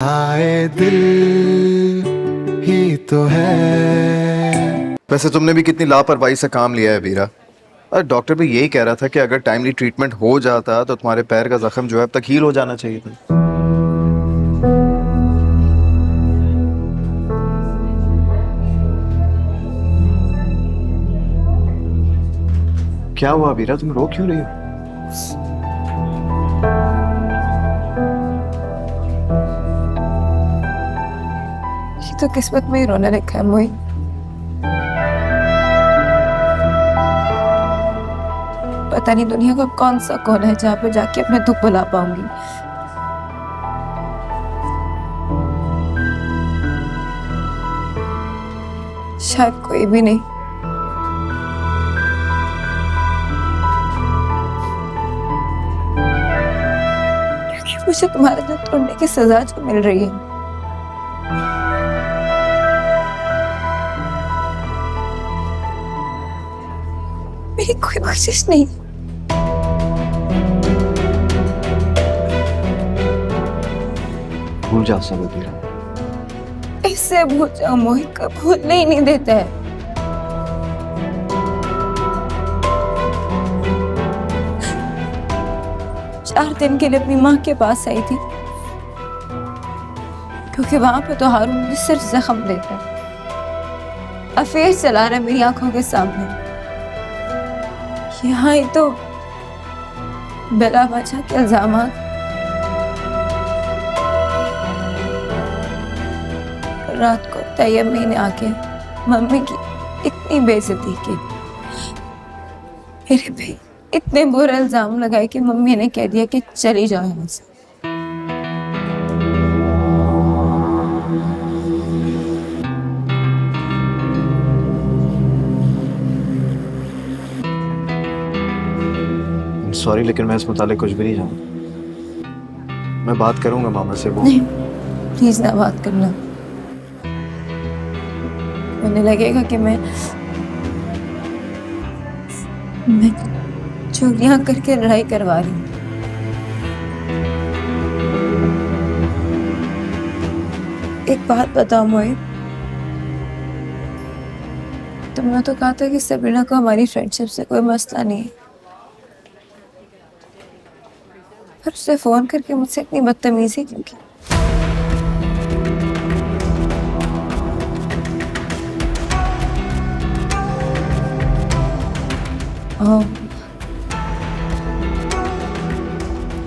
आए दिल ही तो है। वैसे तुमने भी कितनी लापरवाही से काम लिया है वीरा। अरे डॉक्टर भी यही कह रहा था कि अगर टाइमली ट्रीटमेंट हो जाता तो तुम्हारे पैर का जख्म जो है अब तक हील हो जाना चाहिए था। क्या हुआ वीरा, तुम रो क्यों रही हो? ये तो किस्मत में ही रोने लिखा है मोहित। पता नहीं दुनिया का कौन सा कोना है जहाँ पे जाके अपने दुख भुला पाऊंगी। शायद कोई भी नहीं। क्योंकि मुझे तुम्हारे दिल तोड़ने की सजा जो मिल रही है, मेरी कोई कोशिश नहीं। भूल जा सब वीरा। इससे भूल जाओ मोहित, का भूलने ही नहीं देता है। चार दिन के लिए अपनी माँ के पास आई थी क्योंकि वहां पे तो हारून मुझे सिर्फ जख्म देता है, अफेयर चला रहा है मेरी आंखों के सामने। यहाँ ही तो बिला वजह के इल्जामात। रात को तैयब ने आके मम्मी की इतनी बेइज्जती की, मेरे पे इतने बुरे इल्जाम लगाए कि मम्मी ने कह दिया कि चली जाओ यहाँ से। सॉरी लेकिन मैं इस मुतालिक कुछ भी नहीं जानता। मैं बात करूंगा मामा से। वो नहीं, प्लीज ना बात करना। मुझे लगेगा कि मैं चोरियां करके लड़ाई करवा रही हूँ। एक बात बताओ मोहित, तुमने तो कहा था कि सबरीना को हमारी फ्रेंडशिप से कोई मसला नहीं है, पर उसने फोन करके मुझसे इतनी बदतमीजी क्यों की? ओह,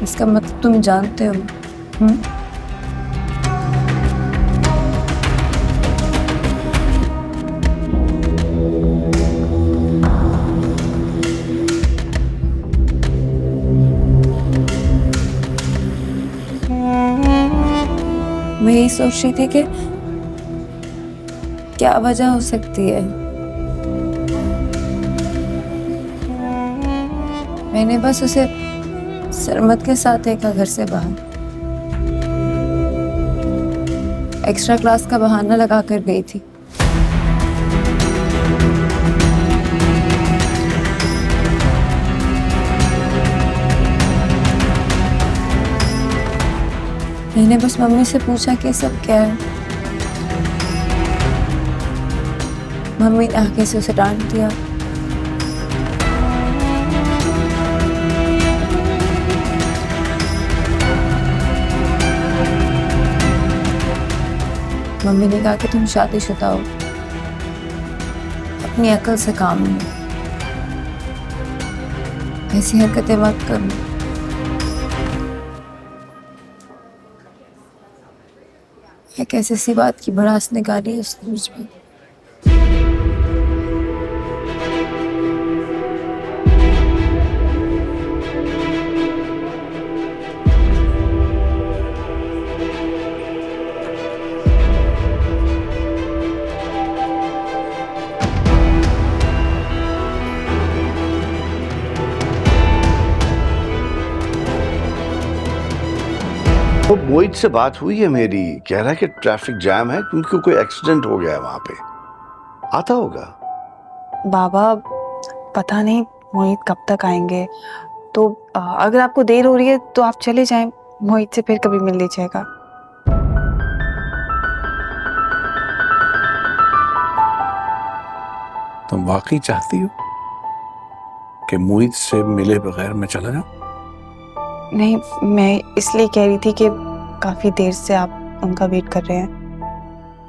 इसका मतलब तुम जानते हो। मैं यही सोच रही थी कि क्या वजह हो सकती है। मैंने बस उसे सरमत के साथ देखा घर से बाहर, एक्स्ट्रा क्लास का बहाना लगा कर गई थी। मैंने बस मम्मी से पूछा कि सब क्या है। मम्मी ने आके से उसे डांट दिया। मम्मी ने कहा कि तुम शादीशुदा हो, अपनी अकल से काम लो, ऐसी हरकतें मत करो। एक ऐसी सी बात की भड़ास निकाली उसने मुझ में। तो मोहित से बात हुई है मेरी, कह रहा है कि ट्रैफिक जैम है क्योंकि कोई एक्सीडेंट हो गया है वहां पे। आता होगा। बाबा पता नहीं मोहित कब तक आएंगे, तो अगर आपको देर हो रही है तो आप चले जाएं, मोहित से फिर कभी मिल लीजिएगा। तुम वाकई चाहती हो कि मोहित से मिले बगैर मैं चला जाऊं? नहीं, मैं इसलिए कह रही थी कि काफी देर से आप उनका वेट कर रहे हैं,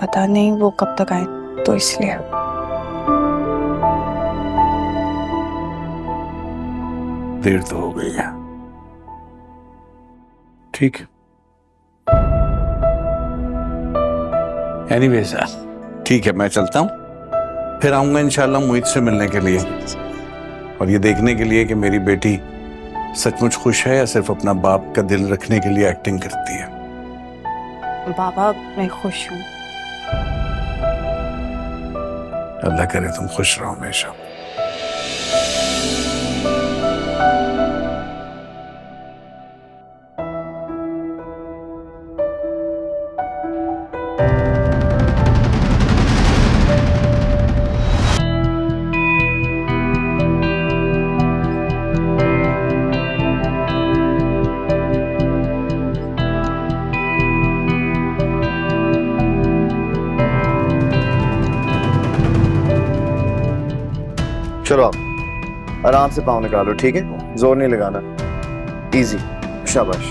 पता नहीं वो कब तक आए, तो इसलिए। देर तो हो गई है। ठीक है। एनीवेज ठीक है, मैं चलता हूं, फिर आऊंगा इंशाल्लाह मोहित से मिलने के लिए और ये देखने के लिए कि मेरी बेटी सचमुच खुश है या सिर्फ अपना बाप का दिल रखने के लिए एक्टिंग करती है। बाबा मैं खुश हूँ। अल्लाह करे तुम खुश रहो हमेशा। चलो आप आराम से पाँव निकालो, ठीक है, जोर नहीं लगाना, इजी, शाबाश,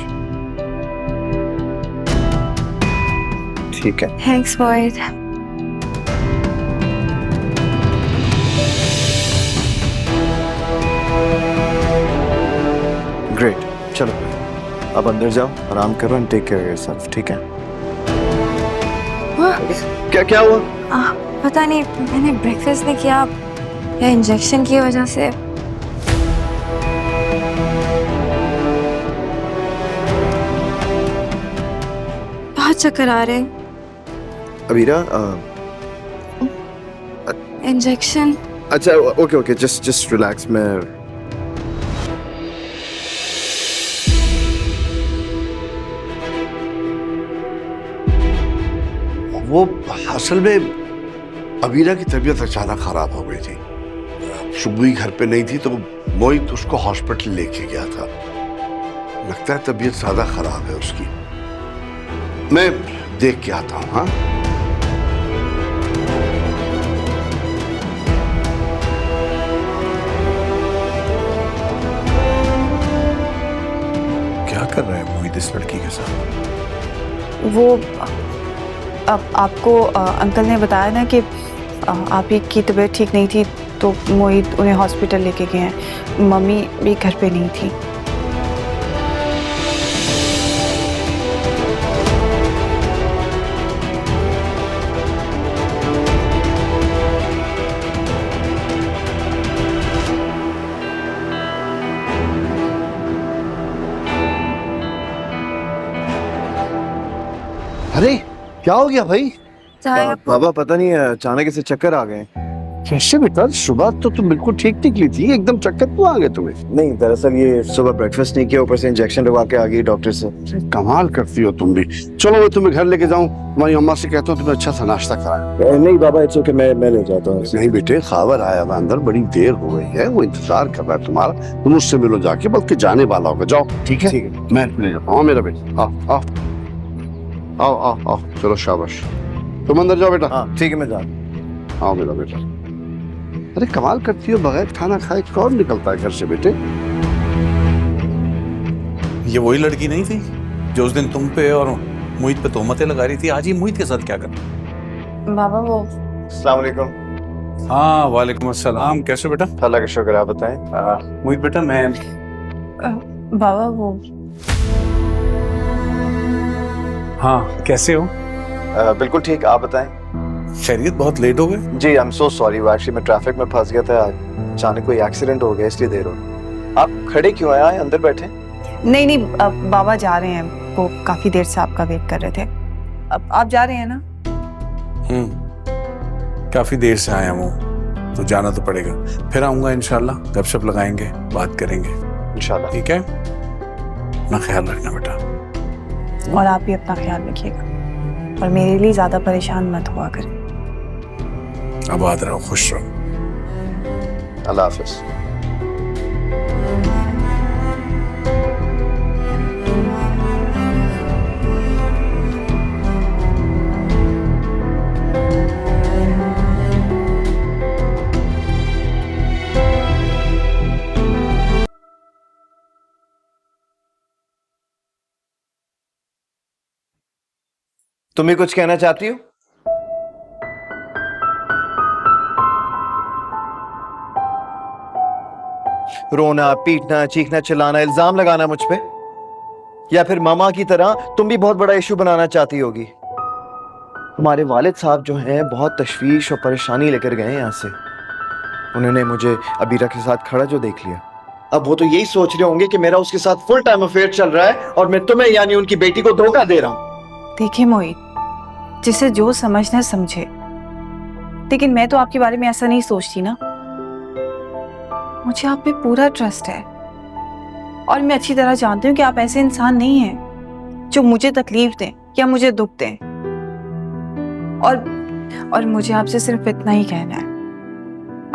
ठीक है। थैंक्स मोहित। ग्रेट, चलो अब अंदर जाओ, आराम करो एंड टेक केयर योरसेल्फ, ठीक है। क्या क्या हुआ? पता नहीं, मैंने ब्रेकफास्ट नहीं किया या इंजेक्शन की वजह से। बहुत चक्कर आ रहे हैं। अबीरा, इंजेक्शन। अच्छा ओके ओके, जस्ट रिलैक्स। मैं वो असल में अबीरा की तबीयत अचानक खराब हो गई थी। सुबह ही घर पे नहीं थी तो मोहित उसको हॉस्पिटल लेके गया था। लगता है तबीयत ज्यादा खराब है उसकी। मैं देख के आता हूँ। हाँ, क्या कर रहा है मोहित इस लड़की के साथ? वो अब आपको अंकल ने बताया ना कि आप ही की तबीयत ठीक नहीं थी, तो मोहित उन्हें हॉस्पिटल लेके गए हैं। मम्मी भी घर पे नहीं थी। अरे क्या हो गया भाई? बाबा पता नहीं अचानक से चक्कर आ गए। कैसे बेटा? सुबह तो तुम बिल्कुल ठीक निकली थी, एकदम चक्कर क्यों आ गए तुम्हें? नहीं, दरअसल ये सुबह ब्रेकफास्ट नहीं किया, ऊपर से इंजेक्शन लगवा के आ गई डॉक्टर से। कमाल करती हो तुम भी। चलो मैं तुम्हें घर लेके जाऊं, तुम्हारी अम्मा से कहता हूँ तुम्हें अच्छा सा नाश्ता कराएं। नहीं बाबा, इट्स ओके, मैं ले जाता हूँ। नहीं बेटे, खावर आया हुआ अंदर, बड़ी देर हो गई है, वो इंतजार कर रहा है तुम्हारा। तुम उससे मिलो जाके, बल्कि जाने वाला होगा। जाओ, ठीक है, ठीक है। मैं ले जाता हूँ। मेरा बेटा आओ आओ आओ आओ आओ, चलो शाबाश। तुम अंदर जाओ बेटा। हाँ ठीक है, मैं जाता। आओ मेरा बेटा। अरे कमाल करती हो, बगैर खाना खाए कौन निकलता है घर से बेटे? ये वही लड़की नहीं थी जो उस दिन तुम पे और मोहित पे तोहमतें लगा रही थी? आज ही मोहित के साथ क्या कर? बाबा वो अस्सलाम वालेकुम। हाँ वालेकुम अस्सलाम। कैसे बेटा? अल्लाह का शुक्र, आप बताएं। मोहित बेटा, मैं बाबा वो हाँ, कैसे हो? बिल्कुल ठीक, आप बताएं। खैरियत? बहुत लेट हो गए। जी I am so sorry, actually मैं ट्रैफिक में फंस गया था, अचानक कोई एक्सीडेंट हो गया इसलिए देर हो गई। आप खड़े क्यों हैं? आए अंदर बैठे। नहीं नहीं, बाबा जा रहे हैं, वो काफी देर से आपका वेट कर रहे थे। अब आप जा रहे हैं ना? काफी देर से आया हूँ तो जाना तो पड़ेगा। फिर आऊंगा इंशाल्लाह, गपशप लगाएंगे, बात करेंगे इंशाल्लाह। ठीक है? अपना ख्याल रखना बेटा। और आप भी अपना ख्याल रखिएगा, और मेरे लिए ज्यादा परेशान मत हुआ करें। आबाद रहो, खुश रहो। अल्लाह हाफिज। तुम भी कुछ कहना चाहती हो? रोना, पीटना, चीखना, चिल्लाना, इल्जाम लगाना मुझ पे, या फिर मामा की तरह तुम भी बहुत बड़ा इशू बनाना चाहती होगी? हमारे वालिद साहब जो हैं बहुत तशवीश और परेशानी लेकर गए यहाँ से। उन्होंने मुझे अबीरा के साथ खड़ा जो देख लिया, अब वो तो यही सोच रहे होंगे कि मेरा उसके साथ फुल टाइम अफेयर चल रहा है और मैं तुम्हें यानी उनकी बेटी को धोखा दे रहा हूं। देखिए मोहित, जिसे जो समझना है समझे, लेकिन मैं तो आपके बारे में ऐसा नहीं सोचती ना। मुझे आप पे पूरा ट्रस्ट है और मैं अच्छी तरह जानती हूँ कि आप ऐसे इंसान नहीं हैं जो मुझे तकलीफ दें या मुझे दुख दें। और मुझे आपसे सिर्फ इतना ही कहना है,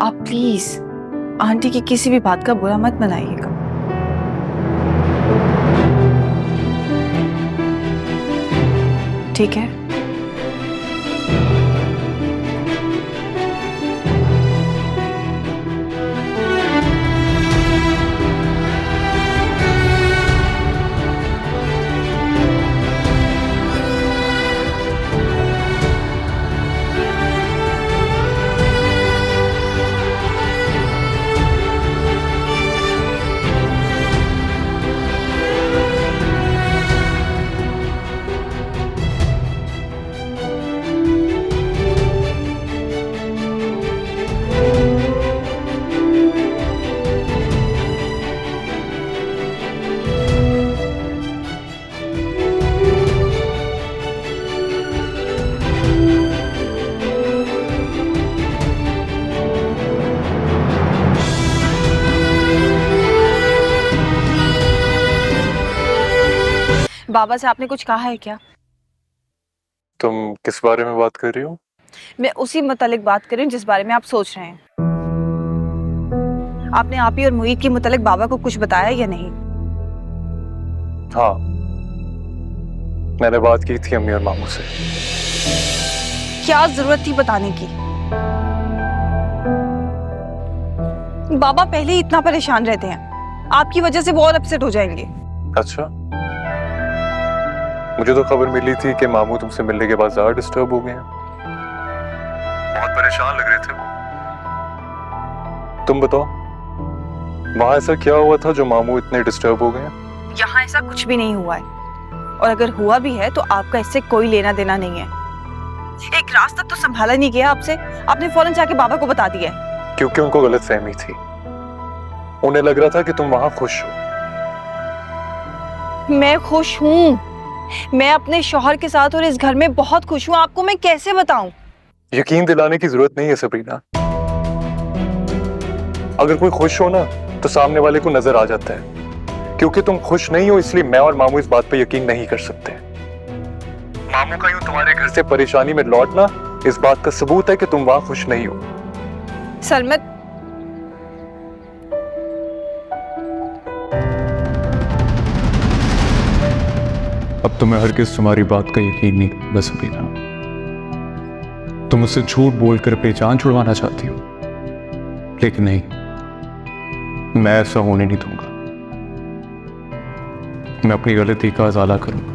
आप प्लीज आंटी की किसी भी बात का बुरा मत मनाइएगा। ठीक है? बाबा से आपने कुछ कहा है क्या? तुम किस बारे में बात कर रही हो? मैं उसी मुतालिक बात कर रही हूँ जिस बारे में आप सोच रहे हैं। आपने आप ही और मोहित के मुतालिक बाबा को कुछ बताया या नहीं? हाँ, मैंने बात की थी अम्मी और मामू से। क्या जरूरत थी बताने की? बाबा पहले ही इतना परेशान रहते हैं, आपकी वजह से वो और अपसेट हो जाएंगे। अच्छा, मुझे तो खबर मिली थी कि मामू तुमसे मिलने के बाद ज्यादा डिस्टर्ब हो गए हैं, बहुत परेशान लग रहे थे वो। तुम बताओ, वहां ऐसा क्या हुआ था जो मामू इतने डिस्टर्ब हो गए हैं? यहाँ ऐसा कुछ भी नहीं हुआ है, और अगर हुआ भी है तो आपका इससे कोई लेना देना नहीं है। एक रात तक तो संभाला नहीं गया आपसे, आपने फौरन जाके बाबा को बता दिया है। क्योंकि उनको गलतफहमी थी, उन्हें लग रहा था कि तुम वहां खुश हो। मैं खुश हूँ, मैं अपने शौहर के साथ और इस घर में बहुत खुश हूँ। आपको मैं कैसे बताऊं? यकीन दिलाने की जरूरत नहीं है सबरीना। अगर कोई खुश हो ना तो सामने वाले को नजर आ जाता है। क्योंकि तुम खुश नहीं हो इसलिए मैं और मामू इस बात पे यकीन नहीं कर सकते। मामू का यूं तुम्हारे घर से परेशानी में लौटना इस बात का सबूत है कि तुम वहां खुश नहीं हो। सरमत, अब तो मैं हरगिज़ तुम्हारी बात का यकीन नहीं करूंगा सबीना। तुम मुझसे झूठ बोलकर अपनी जान छुड़वाना चाहती हो, लेकिन नहीं, मैं ऐसा होने नहीं दूंगा। मैं अपनी गलती का अज़ाला करूंगा,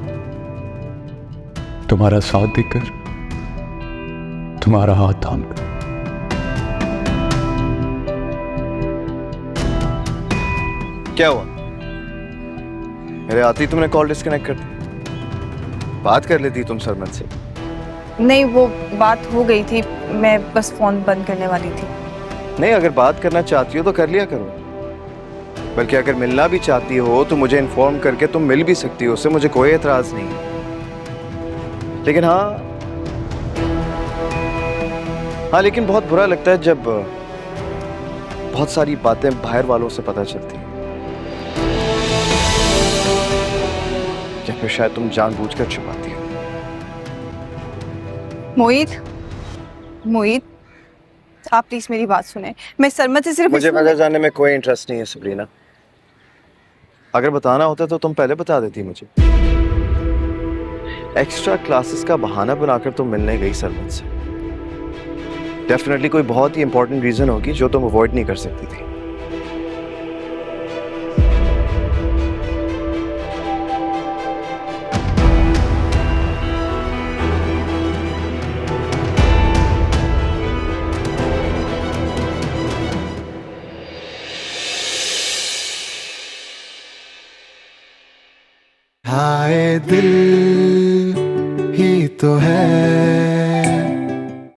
तुम्हारा साथ देकर, तुम्हारा हाथ थामकर। क्या हुआ? मेरे आते ही तुमने कॉल डिस्कनेक्ट कर दी। बात कर लेती तुम सरमत से। नहीं, वो बात हो गई थी, मैं बस फोन बंद करने वाली थी। नहीं, अगर बात करना चाहती हो तो कर लिया करो। बल्कि अगर मिलना भी चाहती हो तो मुझे इन्फॉर्म करके तुम मिल भी सकती हो, उससे मुझे कोई एतराज नहीं है। लेकिन हाँ, लेकिन बहुत बुरा लगता है जब बहुत सारी बातें बाहर वालों से पता चलती हैं, या फिर शायद तुम जानबूझकर छुपाती हो। मोहित, आप प्लीज मेरी बात सुने। मैं सरमत से सिर्फ मुझे वजह जानने में कोई इंटरेस्ट नहीं है सबरीना। अगर बताना होता तो तुम पहले बता देती मुझे। एक्स्ट्रा क्लासेस का बहाना बनाकर तुम मिलने गई सरमत से। डेफिनेटली कोई बहुत ही इंपॉर्टेंट रीजन होगी जो तुम अवॉइड नहीं कर सकती थी। हाय दिल ही तो है